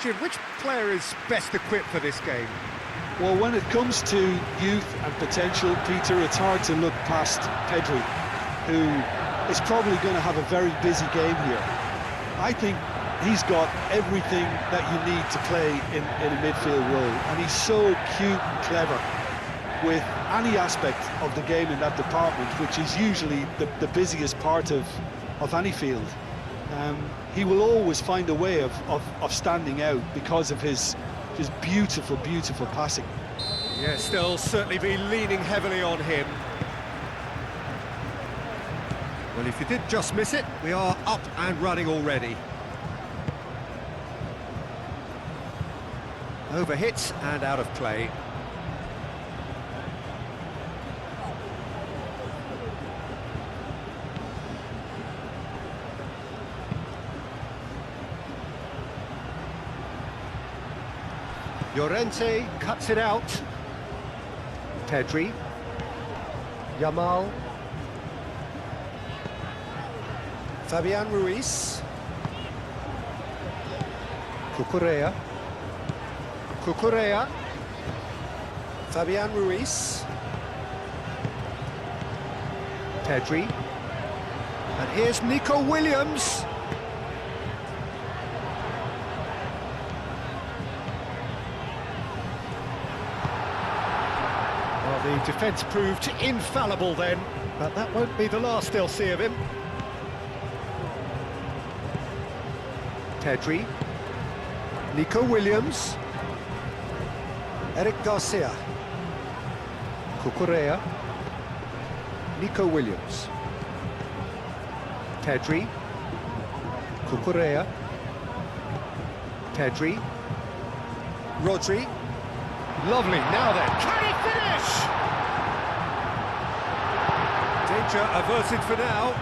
question, which player is best equipped for this game? Well, when it comes to youth and potential, Peter, it's hard to look past Pedri, who is probably going to have a very busy game here. I think he's got everything that you need to play in a midfield role, and he's so cute and clever with any aspect of the game in that department, which is usually the busiest part of any field. He will always find a way of standing out because of his beautiful, beautiful passing. Yes, they'll certainly be leaning heavily on him. Well, if you did just miss it, we are up and running already. Overhit and out of play. Llorente cuts it out. Pedri. Yamal. Fabian Ruiz. Cucurella. Cucurella. Fabian Ruiz. Pedri. And here's Nico Williams. Well, the defence proved infallible then, but that won't be the last they'll see of him. Pedri. Nico Williams. Eric Garcia. Cucurella. Nico Williams. Pedri. Cucurella. Pedri. Rodri. Lovely, now then, can he finish? Danger averted for now,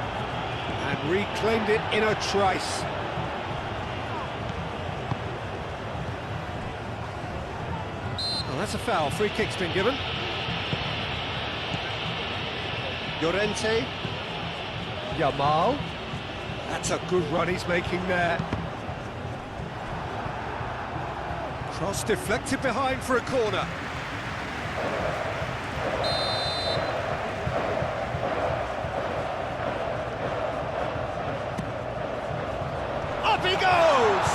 and reclaimed it in a trice. Well, that's a foul, free kick's been given. Llorente. Yamal. That's a good run he's making there. Cross deflected behind for a corner. Up he goes!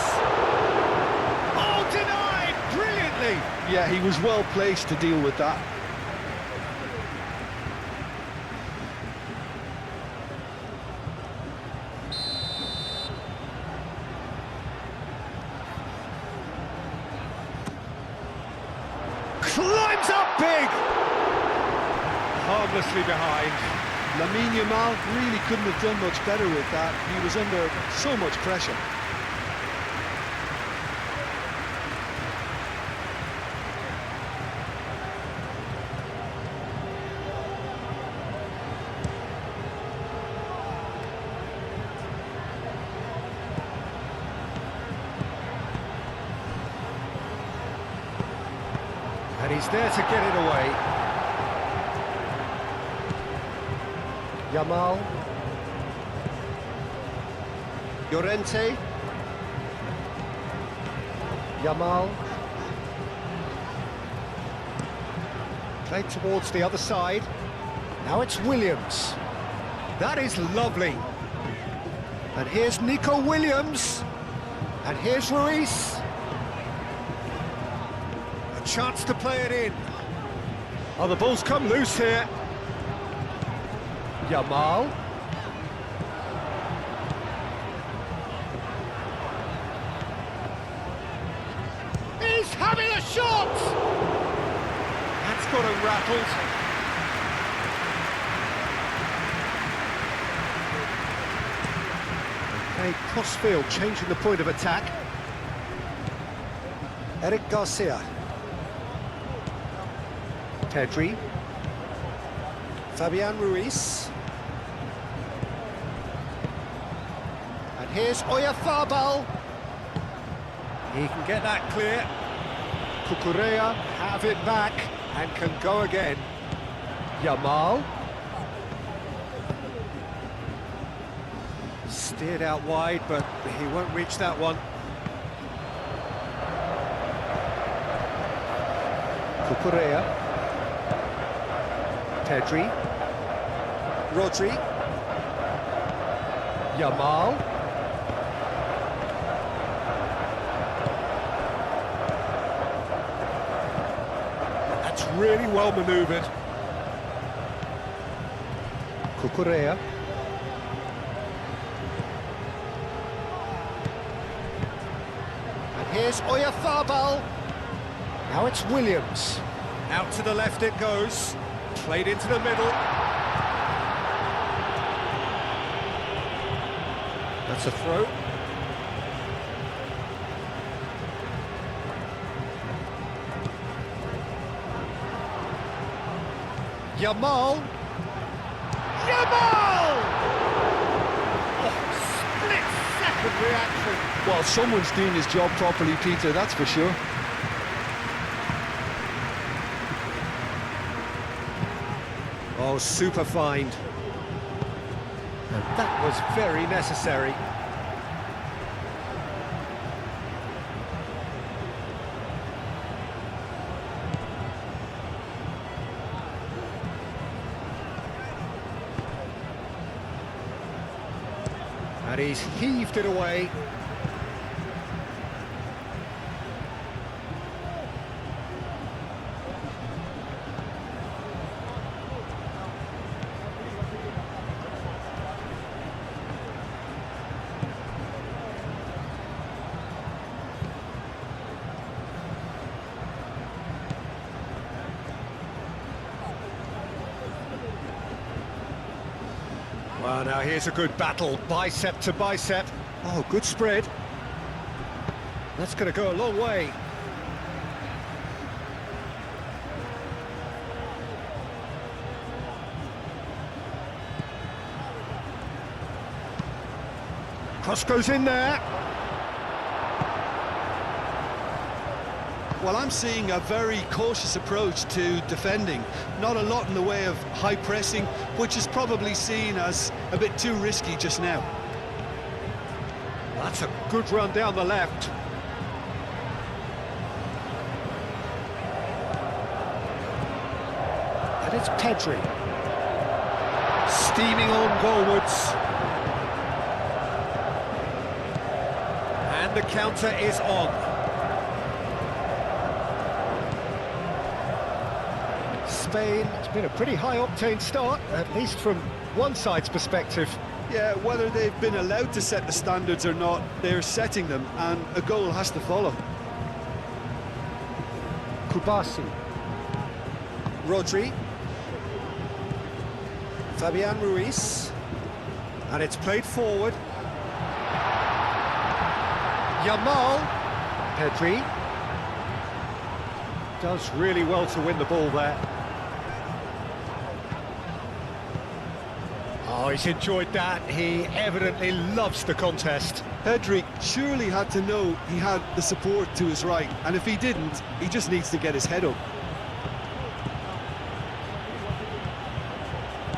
Oh, denied brilliantly! Yeah, he was well placed to deal with that. Climbs up big! Harmlessly behind. Lamine Yamal really couldn't have done much better with that. He was under so much pressure. And he's there to get it away. Yamal. Llorente. Yamal. Played towards the other side. Now it's Williams. That is lovely. And here's Nico Williams. And here's Ruiz. Chance to play it in. Oh, the ball's come loose here. Yamal. He's having a shot! That's got him rattled. Okay, crossfield changing the point of attack. Eric Garcia. Pedri. Fabian Ruiz. And here's Oyarzabal. He can get that clear. Cucurella have it back and can go again. Yamal. Steered out wide, but he won't reach that one. Cucurella. Pedri. Rodri. Yamal. That's really well manoeuvred. Cucurella. And here's Oyarzabal. Now it's Williams. Out to the left it goes. Played into the middle. That's a throw. Yamal. Yamal! Oh, split-second reaction. Well, someone's doing his job properly, Peter, that's for sure. Oh, super find. And that was very necessary. And he's heaved it away. Well, now here's a good battle, bicep to bicep. Oh, good spread. That's going to go a long way. Cross goes in there. Well, I'm seeing a very cautious approach to defending. Not a lot in the way of high pressing, which is probably seen as a bit too risky just now. That's a good run down the left. And it's Pedri. Steaming on goalwards. And the counter is on. Spain, it's been a pretty high-octane start, at least from one side's perspective. Yeah, whether they've been allowed to set the standards or not, they're setting them, and a goal has to follow. Kubasi. Rodri. Fabian Ruiz. And it's played forward. Yamal. Pedri. Does really well to win the ball there. Oh, he's enjoyed that. He evidently loves the contest. Pedri surely had to know he had the support to his right, and if he didn't, he just needs to get his head up.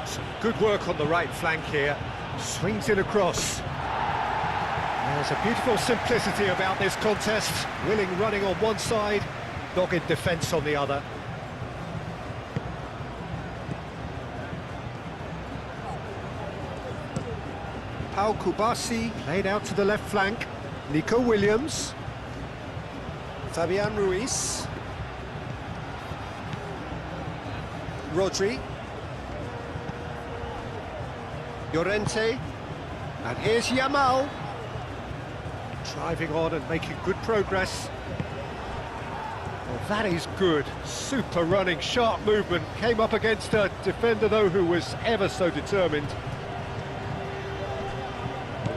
Some good work on the right flank here. Swings it across. There's a beautiful simplicity about this contest. Willing running on one side, dogged defence on the other. Pau Kubasi played out to the left flank. Nico Williams. Fabian Ruiz. Rodri. Llorente. And here's Yamal. Driving on and making good progress. Well, that is good. Super running, sharp movement. Came up against a defender, though, who was ever so determined.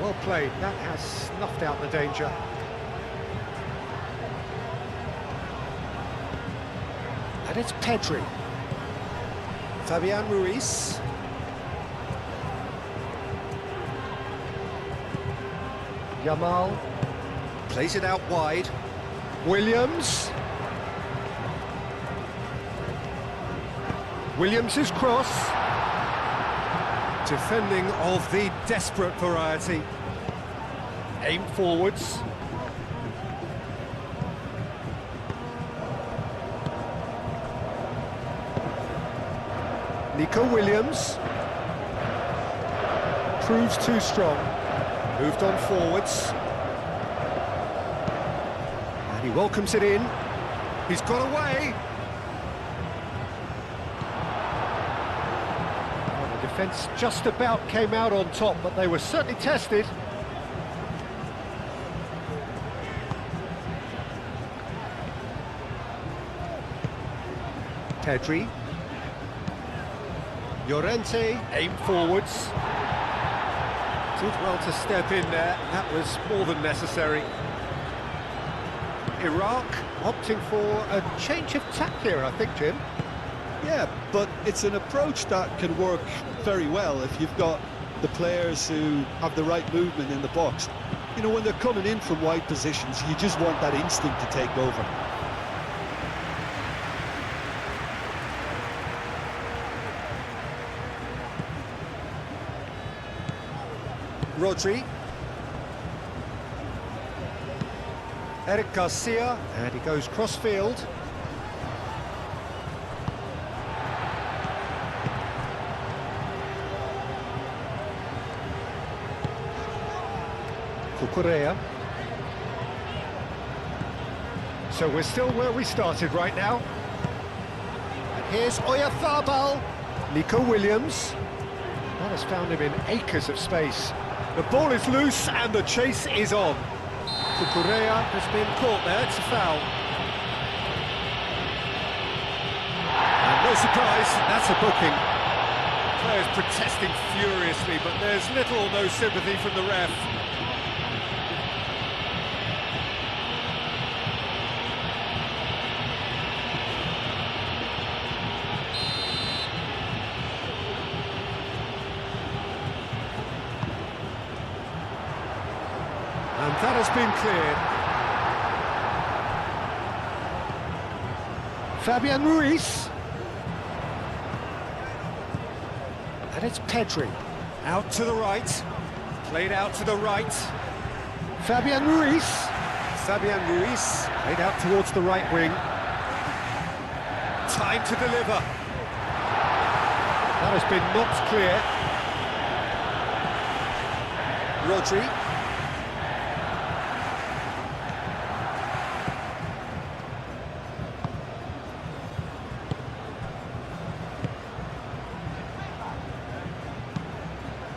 Well played. That has snuffed out the danger. And it's Pedri. Fabian Ruiz. Yamal. Plays it out wide. Williams. Williams' cross. Defending of the desperate variety. Aim forwards. Nico Williams. Proves too strong. Moved on forwards. And he welcomes it in. He's got away. Well, the defence just about came out on top, but they were certainly tested. Pedri. Llorente aimed forwards. Did well to step in there, that was more than necessary. Iraq opting for a change of tack here, I think, Jim. Yeah, but it's an approach that can work very well if you've got the players who have the right movement in the box. You know, when they're coming in from wide positions, you just want that instinct to take over. Rodri. Eric Garcia, and he goes cross-field. Cucurella. So we're still where we started right now. And here's Oyarzabal. Nico Williams. That has found him in acres of space. The ball is loose and the chase is on. Cucurella has been caught there, it's a foul. And no surprise, that's a booking. Players protesting furiously, but there's little or no sympathy from the ref. And that has been cleared. Fabian Ruiz. And it's Pedri. Out to the right. Played out to the right. Fabian Ruiz. Fabian Ruiz. Played out towards the right wing. Time to deliver. That has been knocked clear. Rodri.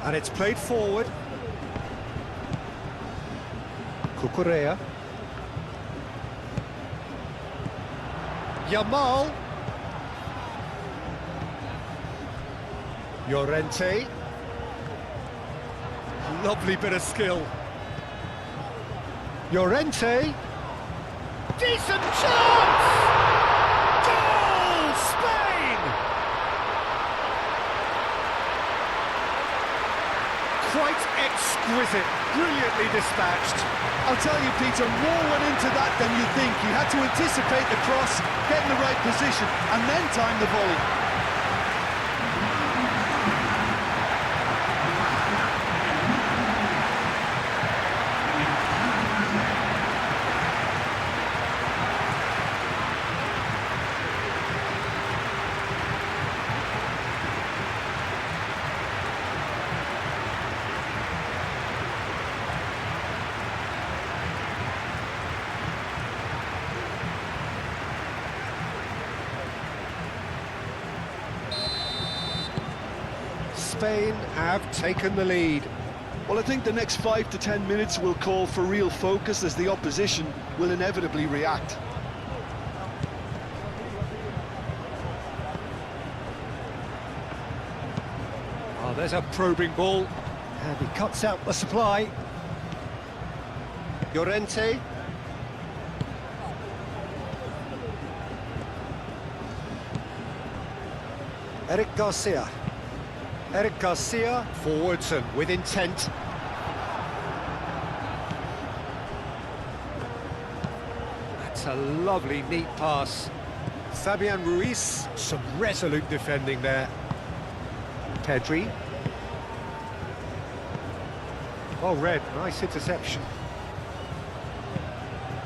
And it's played forward. Cucurella. Yamal. Llorente. Lovely bit of skill. Llorente. Decent chance! Goal! Spain! Quite exquisite, brilliantly dispatched. I'll tell you, Peter, more went into that than you think. You had to anticipate the cross, get in the right position, and then time the volley. Spain have taken the lead. Well, I think the next 5 to 10 minutes will call for real focus as the opposition will inevitably react. Oh, there's a probing ball. And he cuts out the supply. Llorente. Eric Garcia. Eric Garcia, forwards and with intent. That's a lovely, neat pass. Fabian Ruiz, some resolute defending there. Pedri. Oh, red, nice interception.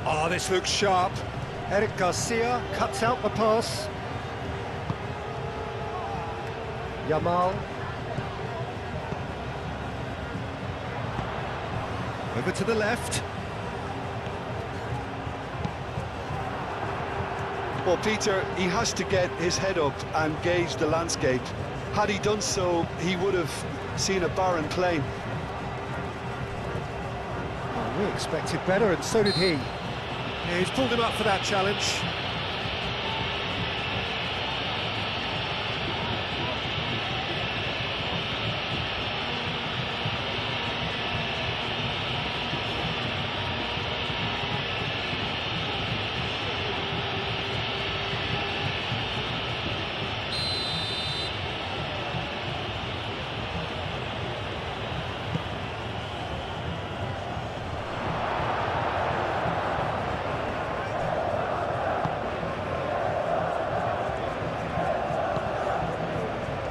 Oh, this looks sharp. Eric Garcia cuts out the pass. Yamal. Over to the left. Well, Peter, he has to get his head up and gauge the landscape. Had he done so, he would have seen a barren plain. Well, we expected better, and so did he. Yeah, he's pulled him up for that challenge.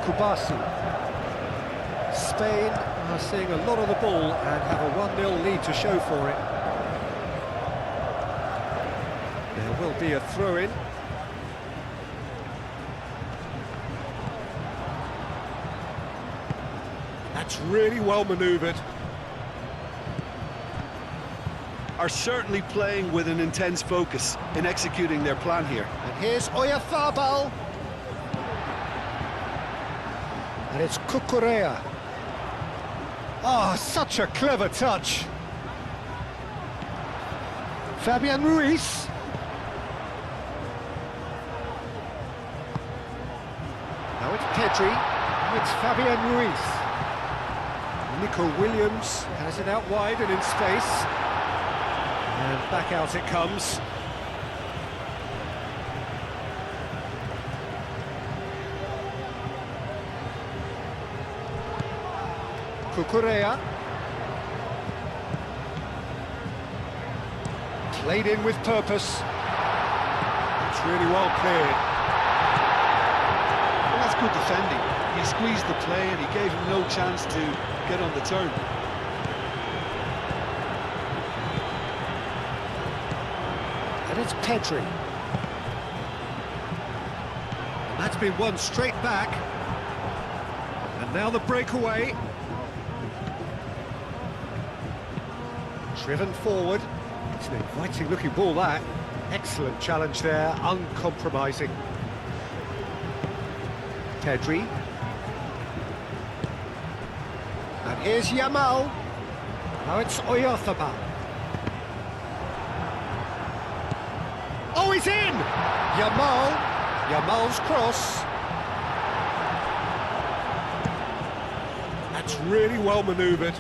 Kubasi. Spain are seeing a lot of the ball and have a 1-0 lead to show for it. There will be a throw-in. That's really well manoeuvred. Are certainly playing with an intense focus in executing their plan here. And here's Oyarzabal. And it's Cucurella. Oh, such a clever touch. Fabian Ruiz. Now it's Pedri. Now it's Fabian Ruiz. Nico Williams has it out wide and in space. And back out it comes. Cucurella. Played in with purpose. It's really well cleared. Well, that's good defending. He squeezed the play and he gave him no chance to get on the turn. And it's Pedri. And that's been won straight back. And now the breakaway. Driven forward. It's an inviting looking ball, that. Excellent challenge there, uncompromising. Pedri. And here's Yamal. Now it's Oyarzabal. Oh, he's in! Yamal's cross. That's really well manoeuvred.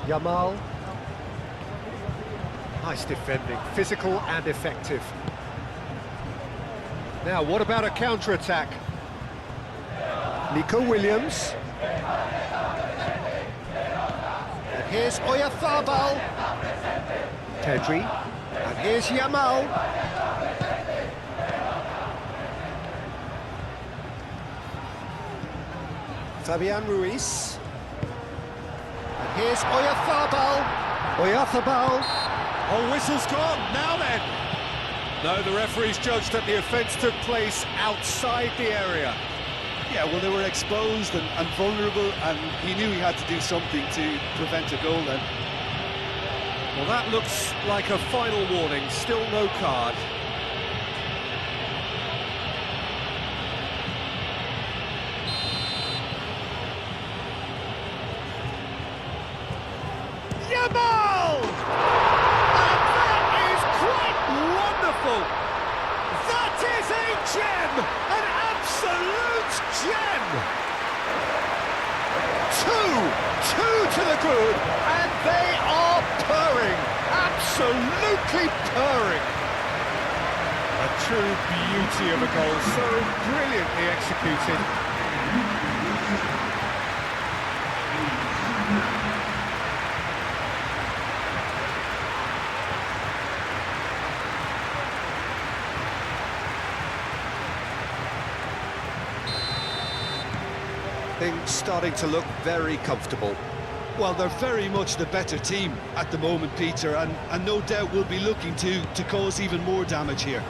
Yamal. Nice defending, physical and effective. Now, what about a counter-attack? Nico Williams. And here's Oyarzabal. Pedri. And here's Yamal. Fabian Ruiz. And here's Oyarzabal. Oh, whistle's gone, now then! No, the referee's judged that the offence took place outside the area. Yeah, well, they were exposed and vulnerable, and he knew he had to do something to prevent a goal then. Well, that looks like a final warning, still no card. Yamal! And that is quite wonderful! That is a gem! An absolute gem! Two to the good, and they are purring! Absolutely purring! A true beauty of a goal, so brilliantly executed. Things starting to look very comfortable. Well, they're very much the better team at the moment, Peter, and no doubt will be looking to cause even more damage here.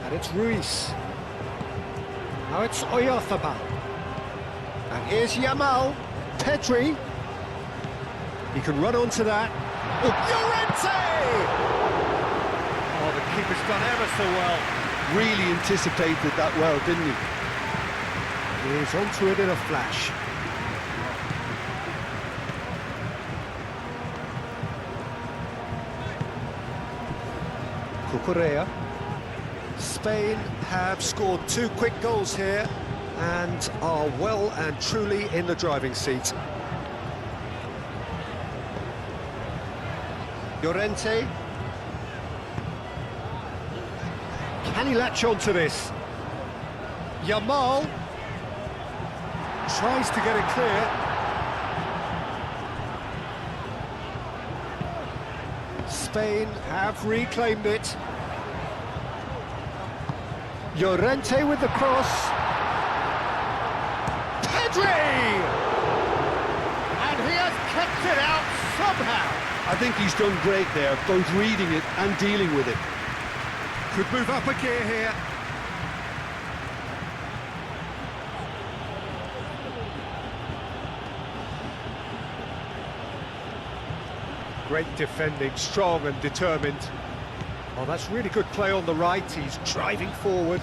And it's Ruiz. Now it's Oyarzabal. And here's Yamal. Pedri. He can run onto that. Oh, Llorente! Oh, the keeper's done ever so well. Really anticipated that well, didn't he? He's onto it in a flash. Cucurella. Spain have scored 2 quick goals here and are well and truly in the driving seat. Llorente. Can he latch on to this? Yamal tries to get it clear. Spain have reclaimed it. Llorente with the cross. Pedri! And he has kept it out somehow. I think he's done great there, both reading it and dealing with it. Could move up a gear here. Great defending, strong and determined. Oh, that's really good play on the right. He's driving forward.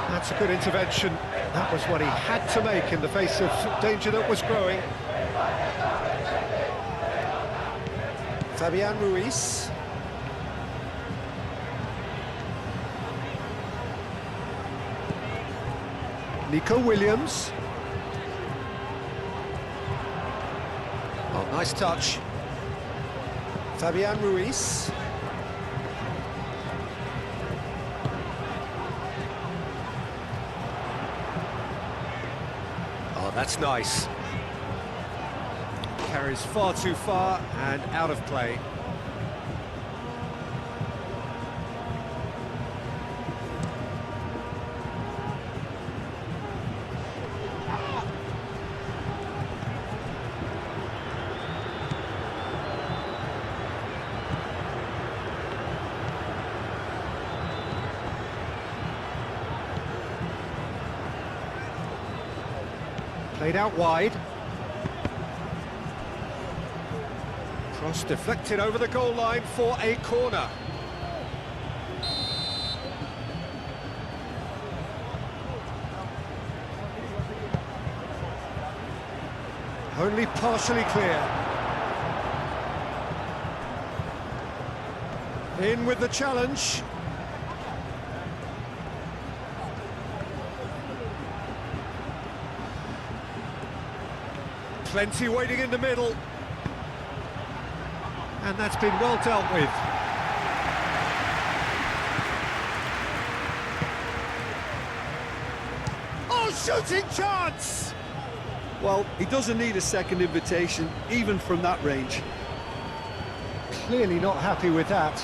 That's a good intervention. That was what he had to make in the face of danger that was growing. Fabian Ruiz. Nico Williams. Oh, nice touch. Fabian Ruiz. Oh, that's nice. Carries far too far and out of play. Played out wide. Cross deflected over the goal line for a corner. Only partially clear. In with the challenge. Plenty waiting in the middle. And that's been well dealt with. Oh, shooting chance! Well, he doesn't need a second invitation, even from that range. Clearly not happy with that.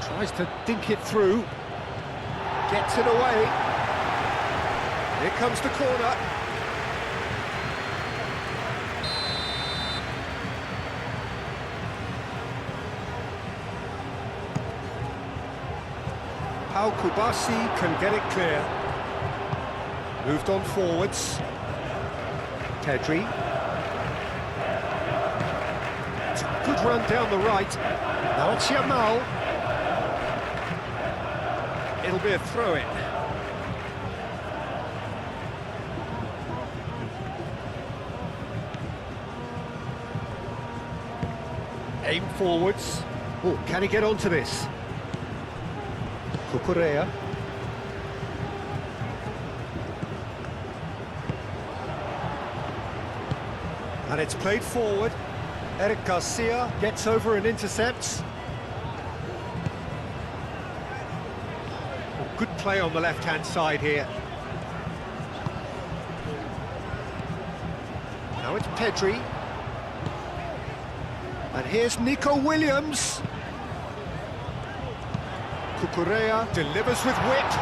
Tries to dink it through. Gets it away. Here comes the corner. Pau Kubasi can get it clear. Moved on forwards. Pedri. It's a good run down the right. Now it's Yamal. It'll be a throw-in. Aim forwards. Oh, can he get onto this? Cucurella. And it's played forward. Eric Garcia gets over and intercepts. Oh, good play on the left-hand side here. Now it's Pedri. And here's Nico Williams. Cucurella delivers with wit.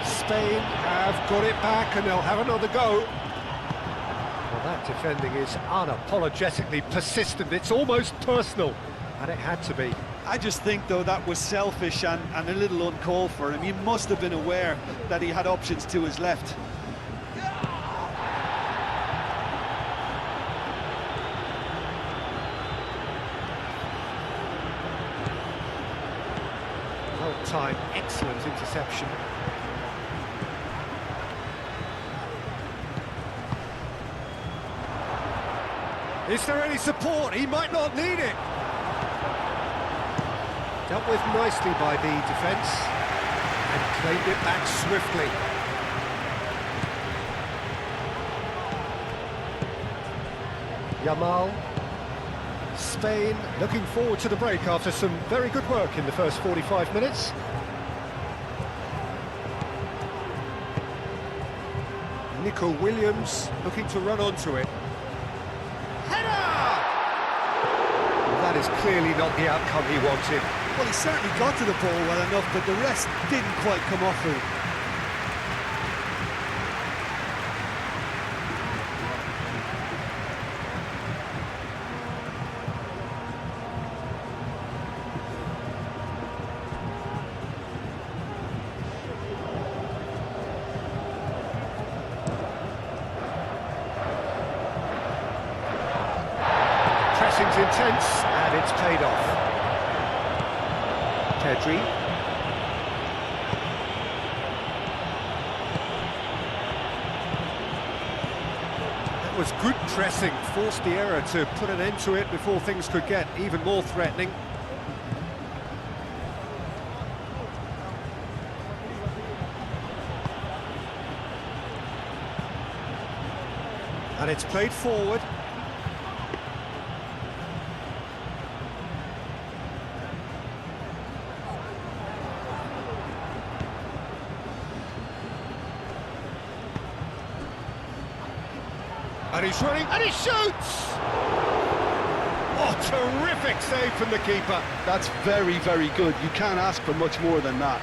Spain have got it back and they'll have another go. Well, that defending is unapologetically persistent. It's almost personal, and it had to be. I just think, though, that was selfish and a little uncalled for him. He must have been aware that he had options to his left. Well timed, excellent interception. Is there any support? He might not need it. Dealt with nicely by the defence and claimed it back swiftly. Yamal. Spain looking forward to the break after some very good work in the first 45 minutes. Nico Williams looking to run onto it. Header! That is clearly not the outcome he wanted. Well, he certainly got to the ball well enough, but the rest didn't quite come off for him. Pressing's intense, and it's paid off. Pedri. That was good pressing, forced the error to put an end to it before things could get even more threatening. And it's played forward. And he's running, and he shoots! Oh, terrific save from the keeper. That's very, very good. You can't ask for much more than that.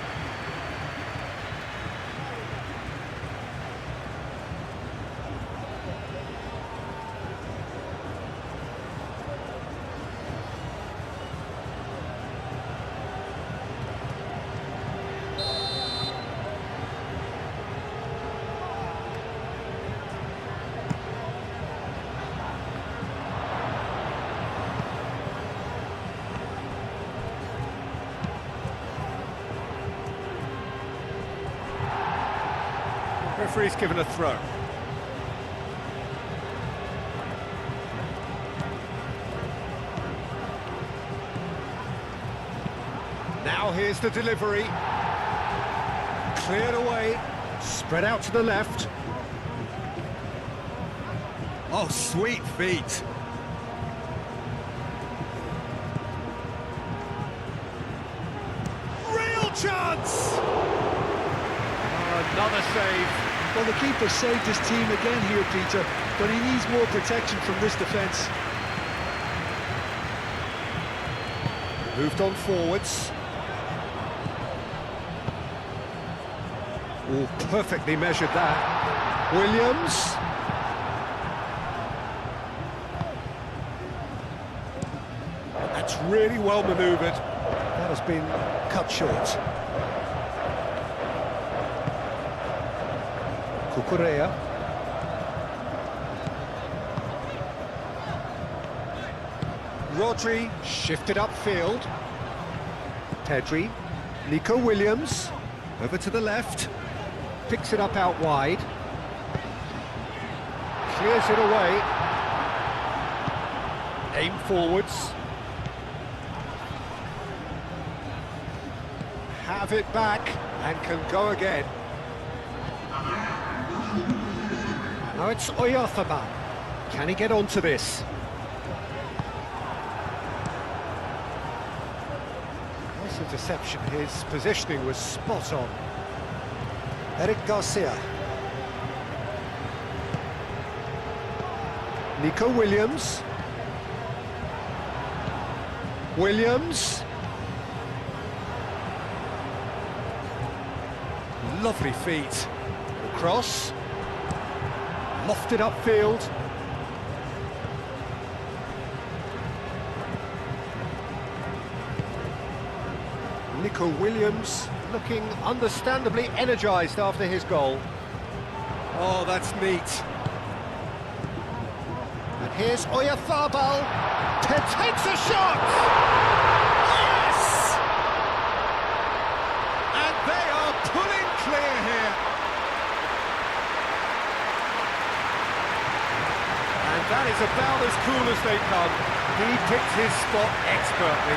Referee's given a throw. Now here's the delivery. Cleared away. Spread out to the left. Oh, sweet feet. Real chance! Oh, another save. Well, the keeper saved his team again here, Peter, but he needs more protection from this defence. Moved on forwards. Oh, perfectly measured that. Williams. That's really well manoeuvred. That has been cut short. Cucurella. Rodri shifted upfield. Pedri. Nico Williams. Over to the left. Picks it up out wide. Clears it away. Aim forwards. Have it back and can go again. Now it's Oyarzabal. Can he get onto this? Nice interception. His positioning was spot on. Eric Garcia. Nico Williams. Williams. Lovely feet. Cross. Lofted upfield. Nico Williams looking understandably energised after his goal. Oh, that's neat. And here's Oyarzabal. Takes a shot! Yes! And they are pulling clear here. And that is about as cool as they come. He picked his spot expertly.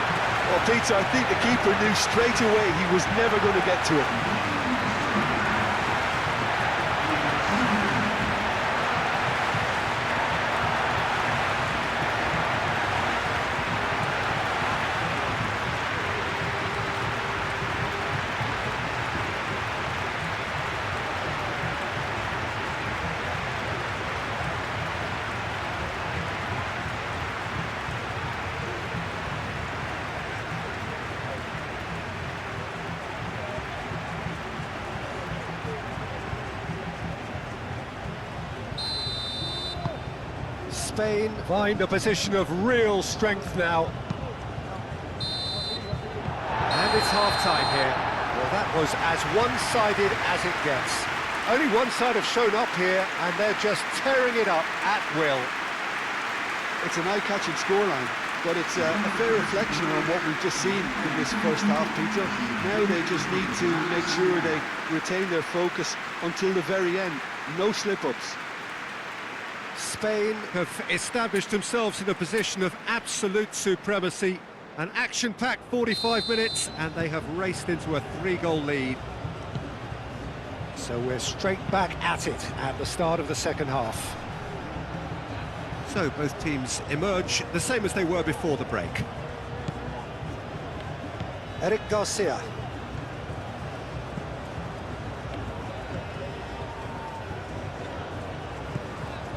Well, Peter, I think the keeper knew straight away he was never going to get to it. Spain find a position of real strength now. And it's half-time here. Well, that was as one-sided as it gets. Only one side have shown up here, and they're just tearing it up at will. It's an eye-catching scoreline, but it's a fair reflection on what we've just seen in this first half, Peter. Now they just need to make sure they retain their focus until the very end. No slip-ups. Spain have established themselves in a position of absolute supremacy. An action-packed 45 minutes, and they have raced into a 3-goal lead. So we're straight back at it at the start of the second half. So both teams emerge the same as they were before the break. Eric Garcia.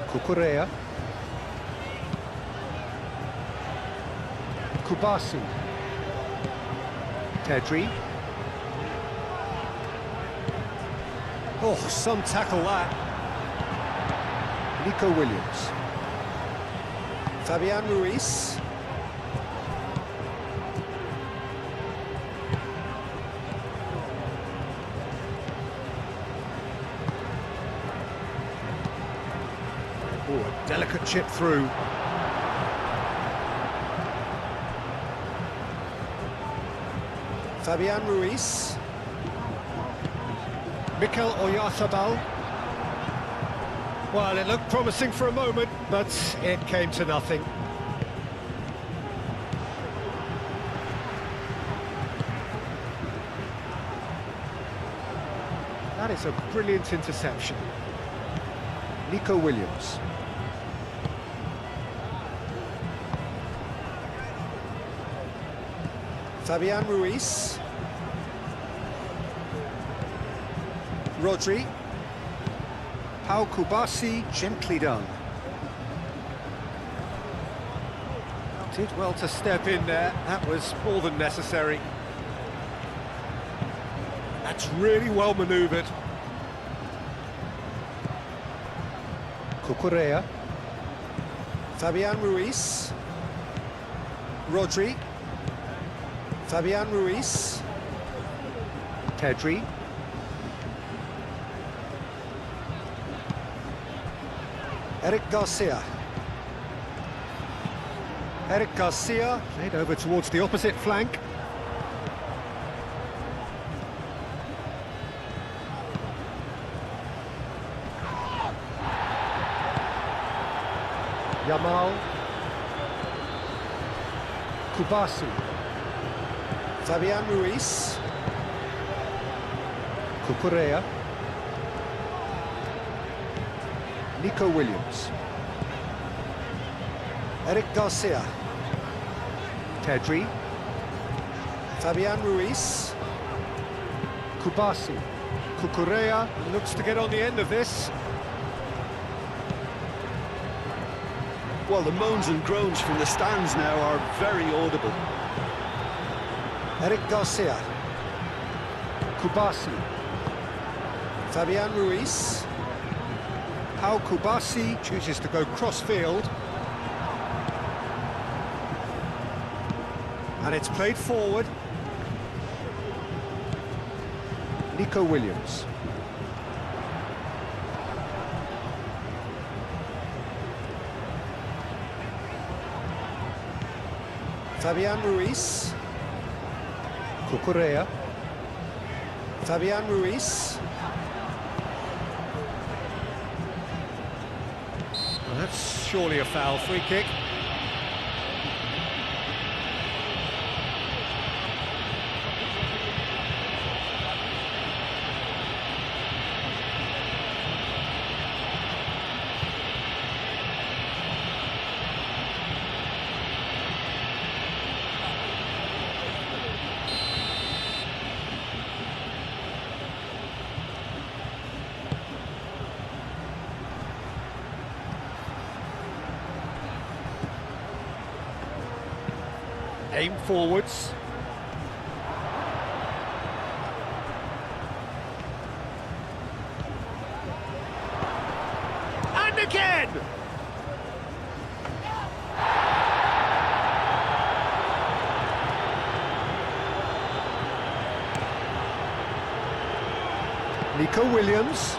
Cucurella. Kubasi. Pedri. Oh, some tackle that. Nico Williams. Fabian Ruiz. Oh, a delicate chip through. Fabian Ruiz. Mikel Oyarzabal. Well, it looked promising for a moment, but it came to nothing. That is a brilliant interception. Nico Williams. Fabian Ruiz. Rodri. Pau Kubasi, gently done. Did well to step in there, that was more than necessary. That's really well manoeuvred. Cucurella. Fabian Ruiz. Rodri. Fabian Ruiz. Pedri. Eric Garcia. Eric Garcia played over towards the opposite flank. Yamal. Kubasi. Fabian Ruiz. Cucurella. Nico Williams. Eric Garcia. Pedri. Fabian Ruiz. Kubasi. Cucurella looks to get on the end of this. Well, the moans and groans from the stands now are very audible. Eric Garcia. Kubasi. Fabian Ruiz. Pau Kubasi chooses to go cross-field. And it's played forward. Nico Williams. Fabian Ruiz. Cucurella. Fabian Ruiz. Well, that's surely a foul. Free kick. Aim forwards. And again! Nico Williams.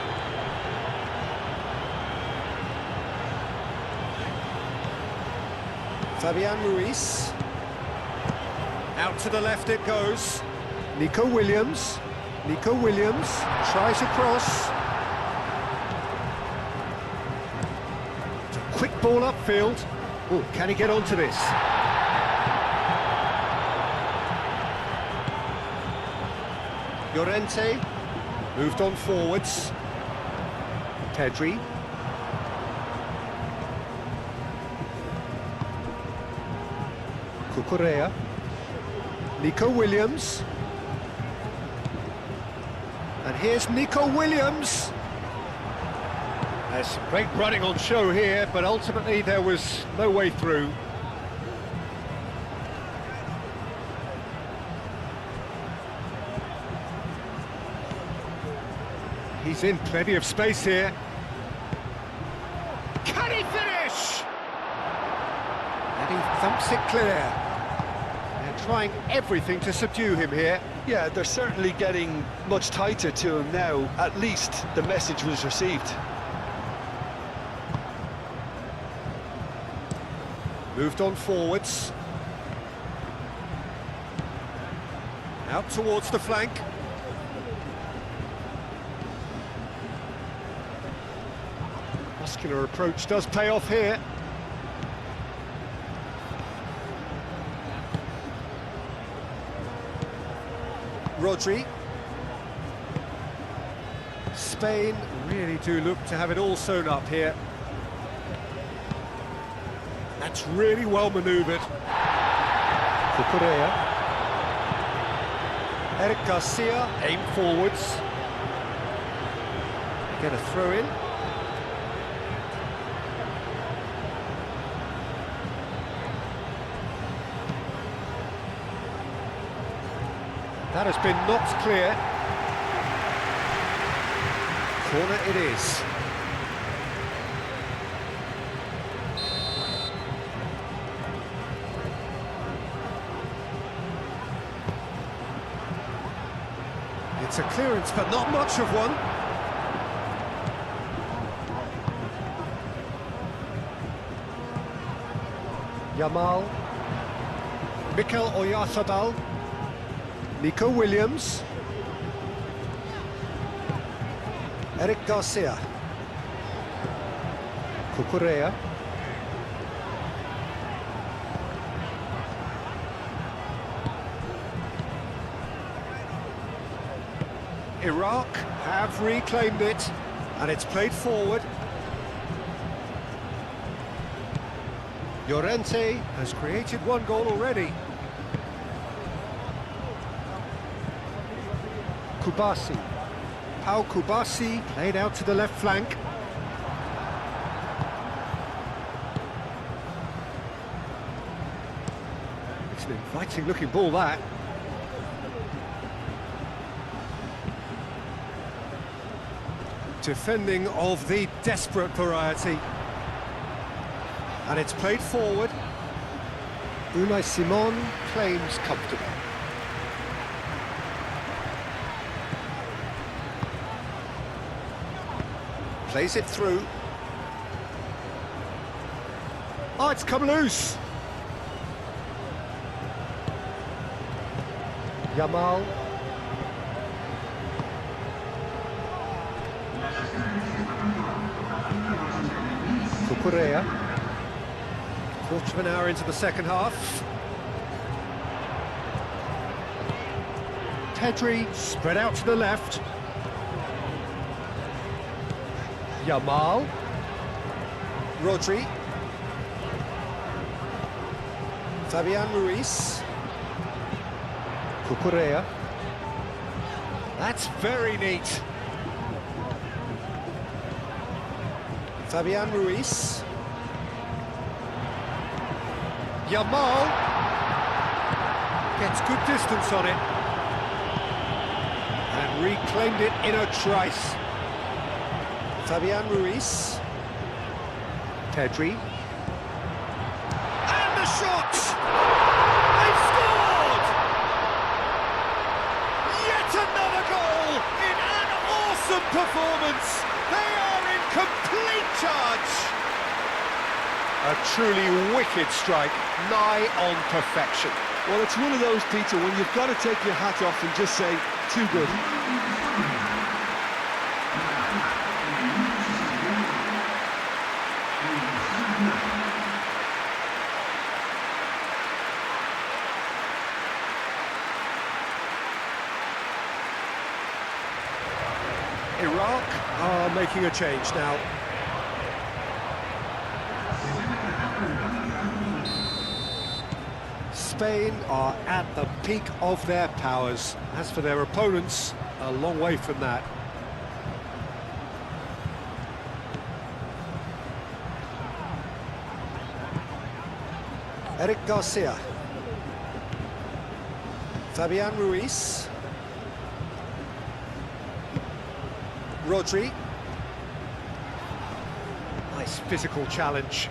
Fabian Ruiz. Out to the left it goes. Nico Williams. Nico Williams tries a cross. It's a quick ball upfield. Oh, can he get onto this? Llorente moved on forwards. Pedri. Cucurella. Nico Williams. And here's Nico Williams. There's some great running on show here, but ultimately there was no way through. He's in plenty of space here. Can he finish? And he thumps it clear. They're trying everything to subdue him here. Yeah, they're certainly getting much tighter to him now. At least the message was received. Moved on forwards. Out towards the flank. Muscular approach does pay off here. Rodri. Spain really do look to have it all sewn up here. That's really well manoeuvred. Cucurella. Eric Garcia. Aim forwards. Get a throw in. That has been knocked clear. Corner it is. It's a clearance, but not much of one. Yamal. Mikel Oyarzabal. Nico Williams. Eric Garcia. Cucurella. Iraq have reclaimed it, and it's played forward. Llorente has created one goal already. Kubasi. Pau Kubasi played out to the left flank. It's an inviting looking ball, that. Defending of the desperate variety. And it's played forward. Unai Simon claims comfortable. Plays it through. Oh, it's come loose. Yamal. Cucurella. Quarter of an hour into the second half. Pedri spread out to the left. Yamal. Rodri. Fabian Ruiz. Cucurella. That's very neat. Fabian Ruiz. Yamal gets good distance on it and reclaimed it in a trice. Fabian Ruiz. Pedri. And the shot! They've scored! Yet another goal in an awesome performance. They are in complete charge. A truly wicked strike, nigh on perfection. Well, it's one of those, Peter, when you've got to take your hat off and just say, too good. Iraq are making a change now. Spain are at the peak of their powers. As for their opponents, a long way from that. Eric Garcia. Fabian Ruiz. Rodri. Nice physical challenge.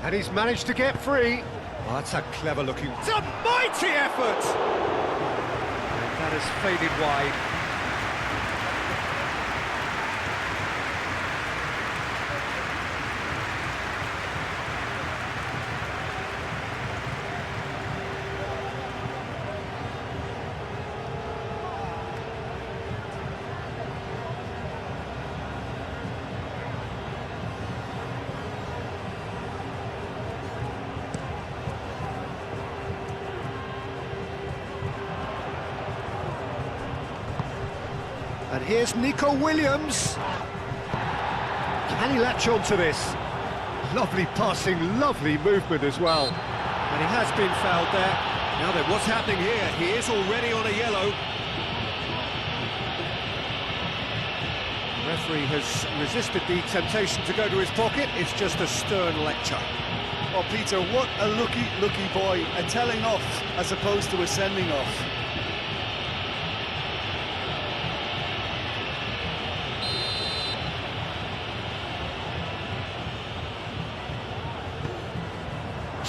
And he's managed to get free. Oh, that's a clever looking... It's a mighty effort! And that has faded wide. And here's Nico Williams. Can he latch on to this? Lovely passing, lovely movement as well. And he has been fouled there. Now then, what's happening here? He is already on a yellow. The referee has resisted the temptation to go to his pocket. It's just a stern lecture. Well, Peter, what a lucky boy. A telling off as opposed to a sending off.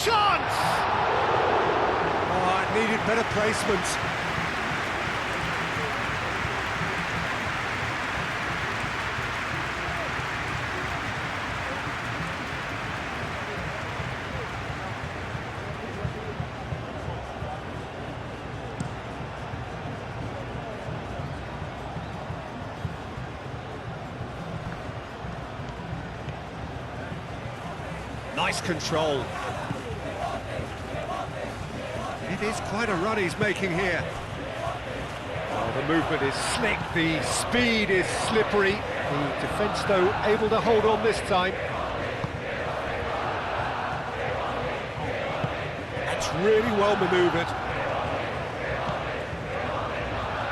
Chance! Oh, it needed better placement. Nice control. It is quite a run he's making here. Oh, the movement is slick, the speed is slippery. The defence, though, able to hold on this time. That's really well manoeuvred.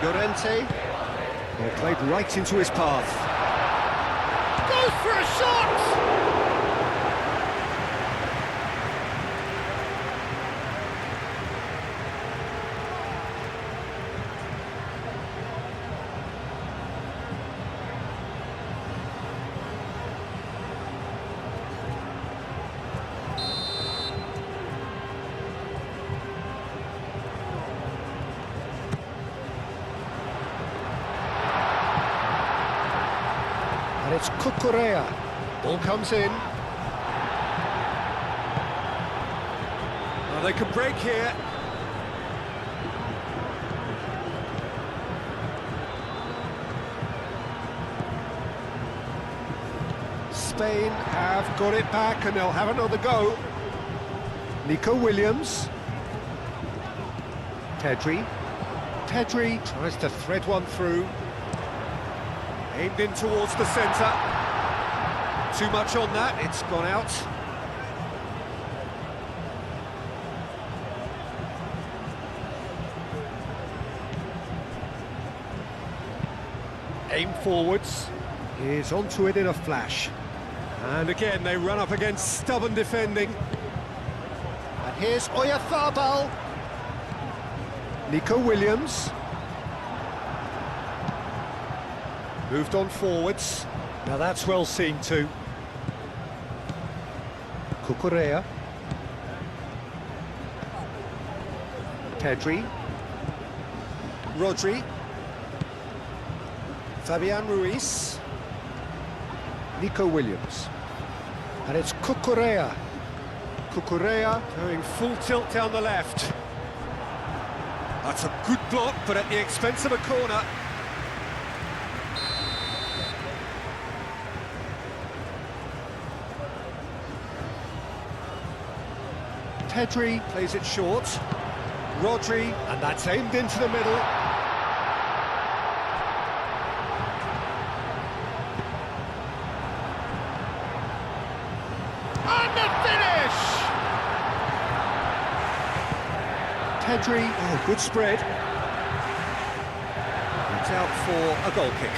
Llorente. Well, played right into his path. Goes for a shot! And it's Cucurella. Ball comes in. Well, they can break here. Spain have got it back and they'll have another go. Nico Williams. Tedri tries to thread one through. Aimed in towards the centre. Too much on that, it's gone out. Aim forwards. He's onto it in a flash. And again, they run up against stubborn defending. And here's Oyarzabal. Nico Williams. Moved on forwards. Now that's well seen too. Cucurella. Pedri. Rodri. Fabian Ruiz. Nico Williams. And it's Cucurella. Cucurella Going full tilt down the left. That's a good block, but at the expense of a corner. Tedri plays it short. Rodri, and that's aimed into the middle. And the finish! Tedri, oh, good spread. It's out for a goal kick.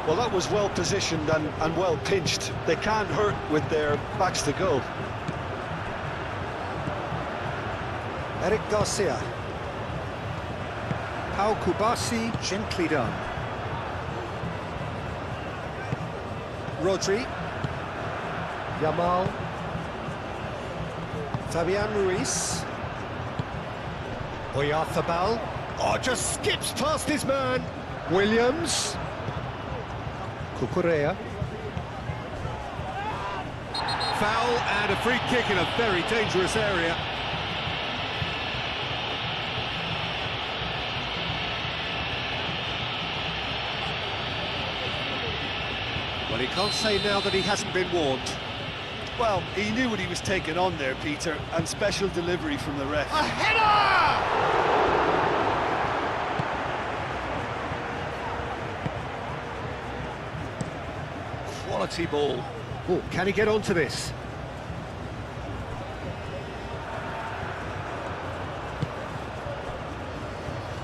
Well, that was well positioned and well pinched. They can't hurt with their backs to goal. Eric Garcia. Pau Kubasi, gently done. Rodri. Yamal. Fabian Ruiz. Oyarzabal. Oh, just skips past his man. Williams. Cucurella. Foul and a free kick in a very dangerous area. Well, he can't say now that he hasn't been warned. Well, he knew what he was taking on there, Peter, and special delivery from the ref. A header! Quality ball. Oh, can he get onto this?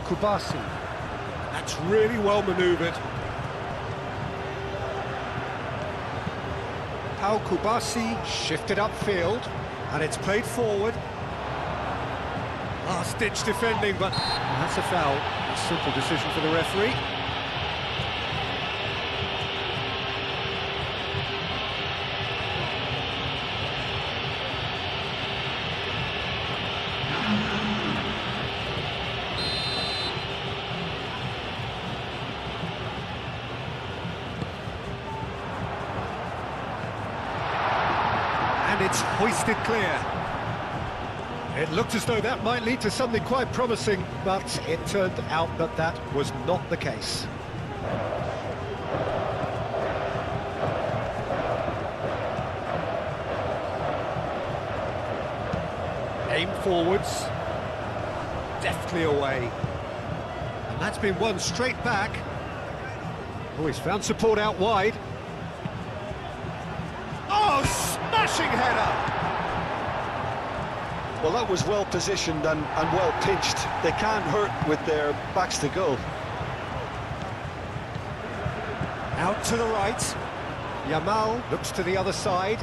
Kubasi. That's really well manoeuvred. Pau Kubasi shifted upfield, and it's played forward. Last-ditch defending, but That's a foul. A simple decision for the referee. And it's hoisted clear. It looked as though that might lead to something quite promising, but it turned out that that was not the case. Aim forwards, deftly away. And that's been won straight back. Oh, he's found support out wide. Oh, smashing header! Well, that was well positioned and well pinched. They can't hurt with their backs to goal. Out to the right. Yamal looks to the other side.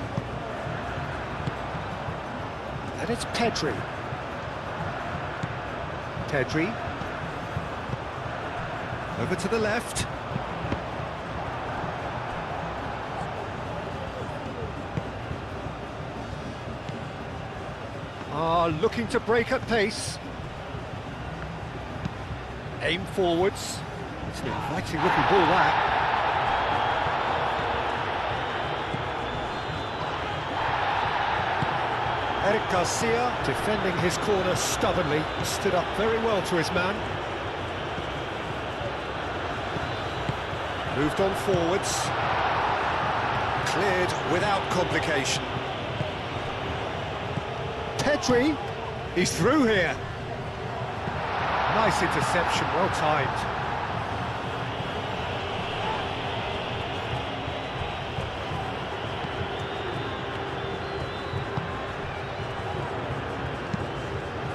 And it's Pedri. Pedri. Over to the left. Looking to break at pace. Aim forwards. It's an inviting looking ball, that. Eric Garcia defending his corner stubbornly, stood up very well to his man. Moved on forwards. Cleared without complication. Pedri, he's through here. Nice interception, well timed.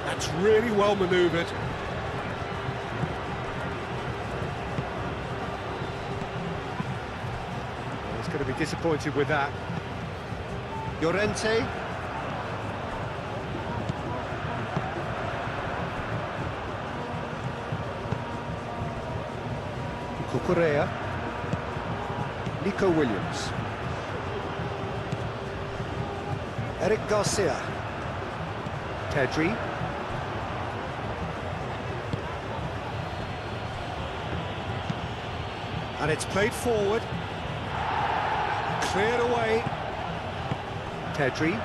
That's really well manoeuvred. He's going to be disappointed with that. Llorente. Cucurella. Nico Williams. Eric Garcia. Pedri. And it's played forward. Cleared away. Pedri.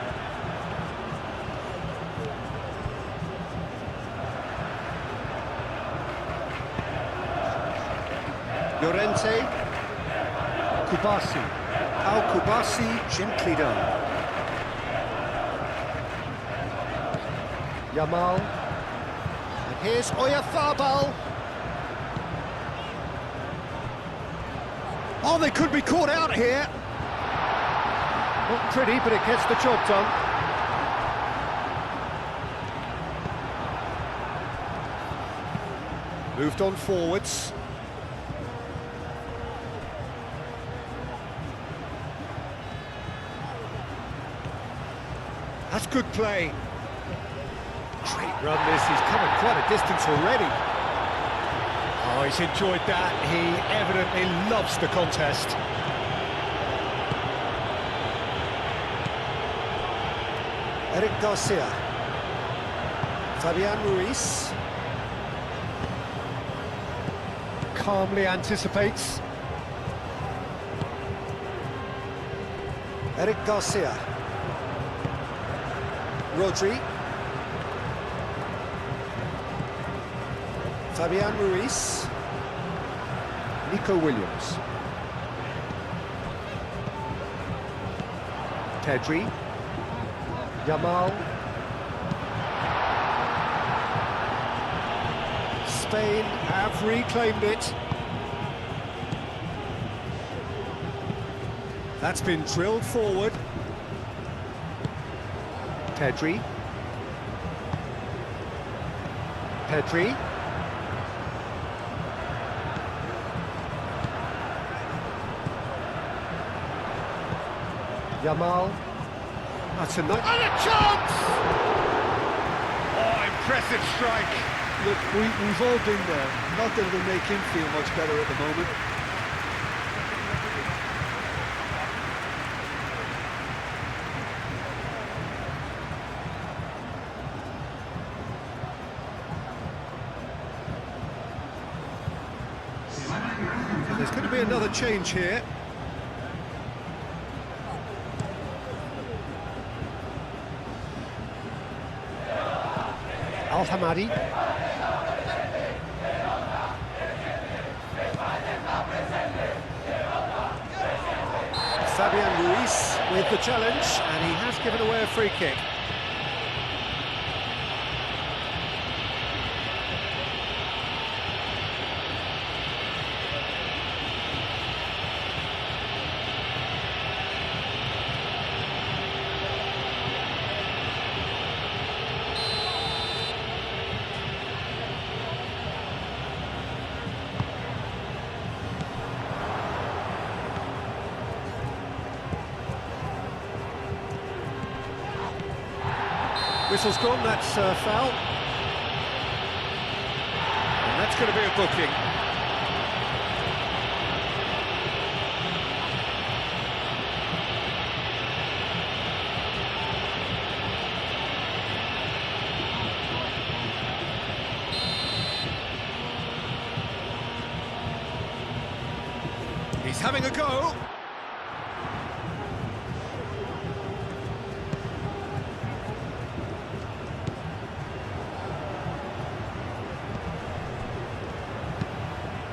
Llorente. Kubasi. Kubasi gently done. Yamal. And here's Oyarzabal. Oh, they could be caught out here. Not pretty, but it gets the job done. Moved on forwards. That's good play. Great run this, he's covered quite a distance already. Oh, he's enjoyed that, he evidently loves the contest. Eric Garcia. Fabian Ruiz. Calmly anticipates. Eric Garcia. Rodri. Fabian Ruiz. Nico Williams. Pedri. Yamal. Spain have reclaimed it. That's been drilled forward. Pedri. Pedri. Yamal. That's a nice... And a chance! Oh, impressive strike. Look, we've all been there. Not that it'll make him feel much better at the moment. There's going to be another change here. Al-Hamadi. Fabian Ruiz with the challenge, and he has given away a free kick. Whistle's gone, that's foul. That's going to be a booking. He's having a go.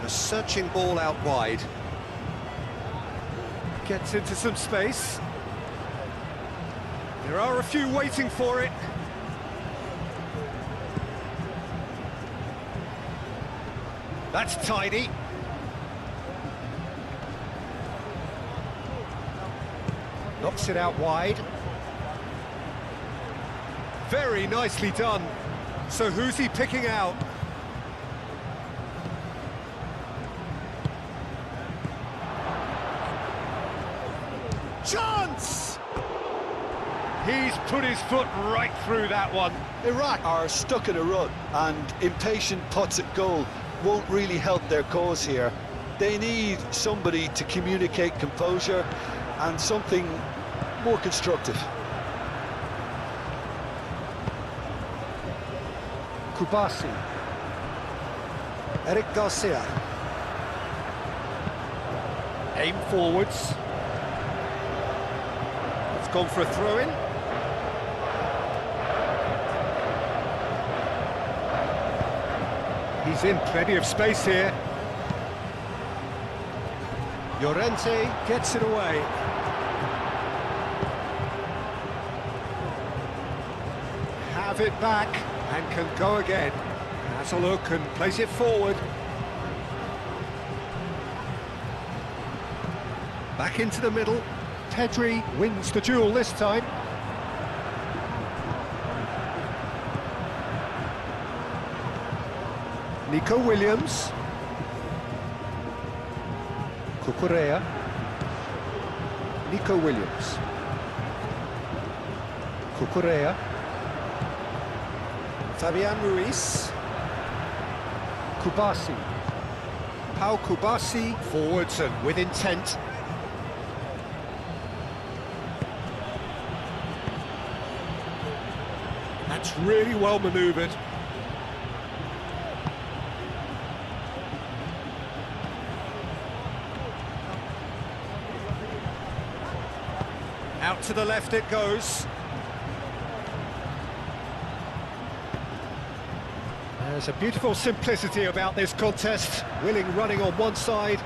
A searching ball out wide. Gets into some space. There are a few waiting for it. That's tidy. Knocks it out wide. Very nicely done. So who's he picking out? Chance! He's put his foot right through that one. Iraq are stuck in a rut, and impatient putts at goal won't really help their cause here. They need somebody to communicate composure and something more constructive. Kubasi. Eric Garcia. Aim forwards. It's gone for a throw-in. He's in plenty of space here. Llorente gets it away. Have it back and can go again. Has a look and plays it forward. Back into the middle. Pedri wins the duel this time. Nico Williams. Cucurella. Nico Williams. Cucurella. Fabian Ruiz. Kubasi. Pau Kubasi. Forwards and with intent. That's really well manoeuvred. Out to the left it goes. There's a beautiful simplicity about this contest. Willing running on one side,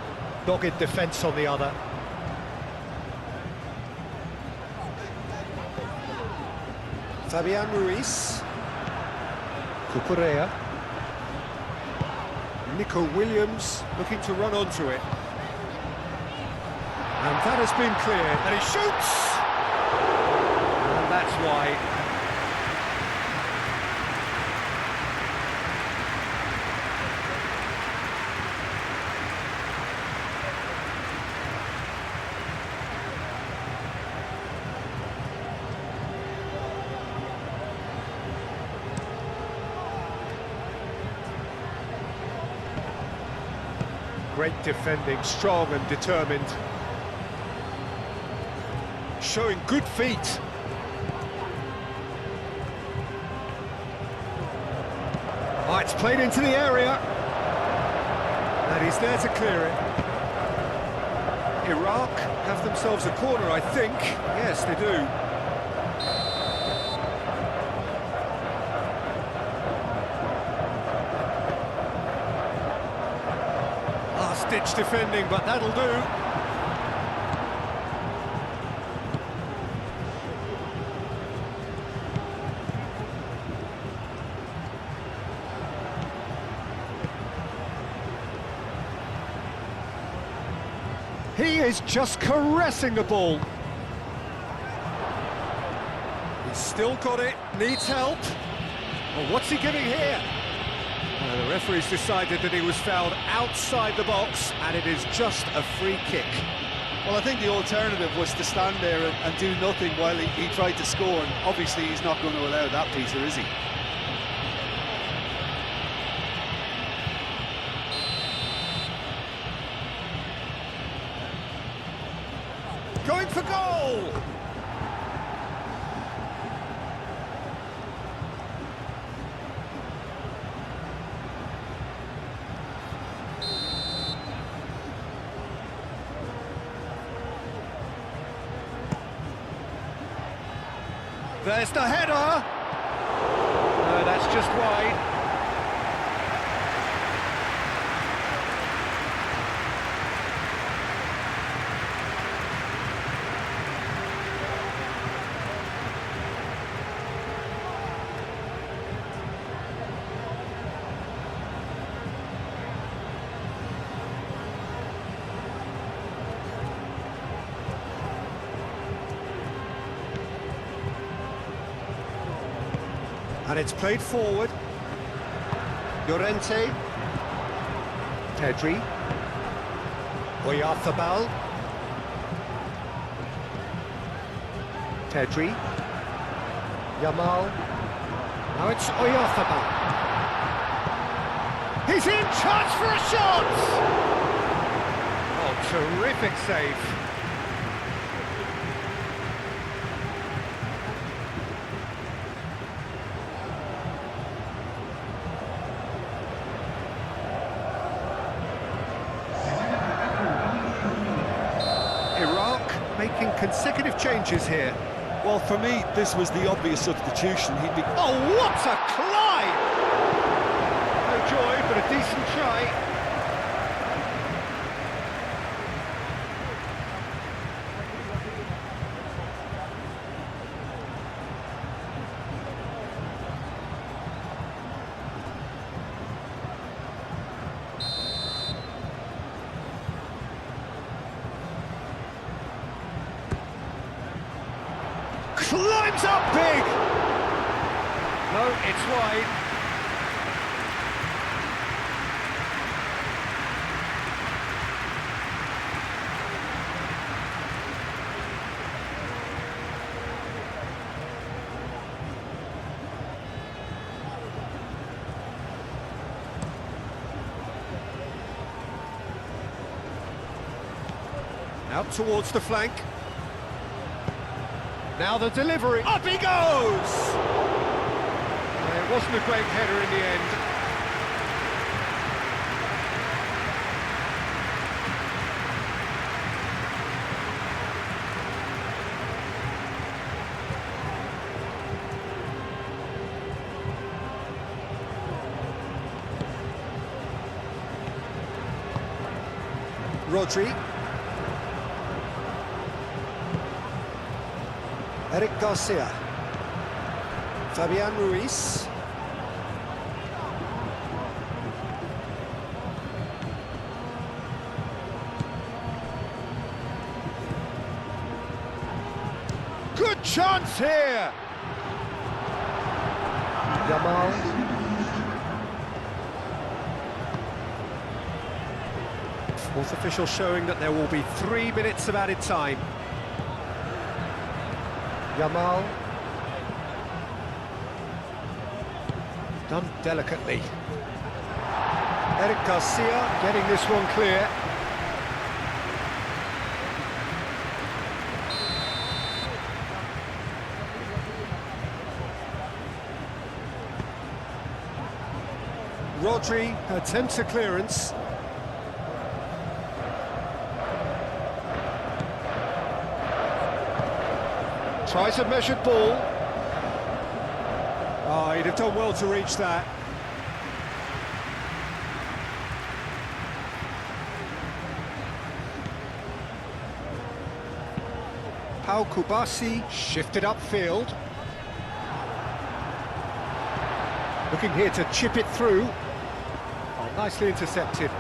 dogged defence on the other. Fabian Ruiz. Cucurella. Nico Williams looking to run onto it. And that has been cleared, and he shoots! And that's wide. Great defending, strong and determined. Showing good feet. Oh, it's played into the area. And he's there to clear it. Iraq have themselves a corner, I think. Yes, they do. Last-ditch defending, but that'll do. He is just caressing the ball. He's still got it, needs help. Well, what's he giving here? The referee's decided that he was fouled outside the box, and it is just a free kick. Well, I think the alternative was to stand there and do nothing while he tried to score, and obviously he's not going to allow that, Peter, is he? goal! There's the header! No, that's just wide. And it's played forward. Llorente. Pedri. Oyarzabal. Pedri. Yamal. Now it's Oyarzabal. He's in, chance for a shot! Oh, terrific save. Making consecutive changes here. Well, for me, this was the obvious substitution. He'd be... Oh, what a climb! No joy, but a decent try. Climbs up big! No, it's wide. Out towards the flank. Now the delivery, up he goes! It wasn't a great header in the end. Rodri. Eric Garcia. Fabian Ruiz. Good chance here! Yamal. Fourth official showing that there will be 3 minutes of added time. Yamal. Done delicately. Eric Garcia getting this one clear. Rodri attempts a clearance. Tries a measured ball. Oh, he'd have done well to reach that. Pau Kubasi shifted upfield. Looking here to chip it through. Oh, nicely intercepted.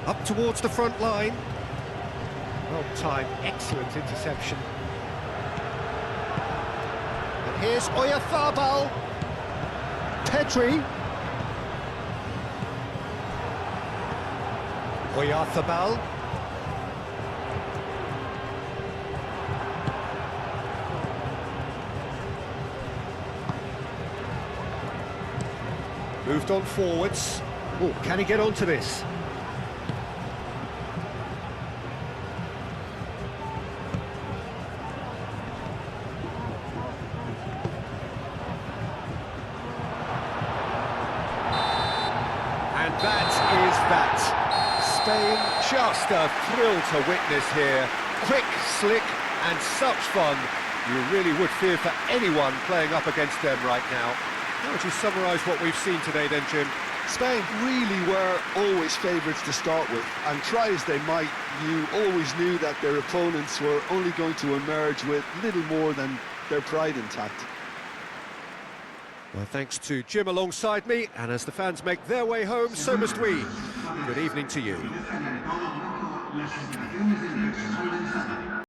Up towards the front line. Well timed, excellent interception. And here's Oyarzabal. Pedri. Oyarzabal. Moved on forwards. Oh, can he get onto this? that is that. Spain, just a thrill to witness here. Quick, slick, and such fun. You really would fear for anyone playing up against them right now. How would you summarise what we've seen today then, Jim? Spain really were always favourites to start with, and try as they might, you always knew that their opponents were only going to emerge with little more than their pride intact. Well, thanks to Jim alongside me, and as the fans make their way home, so must we. Good evening to you.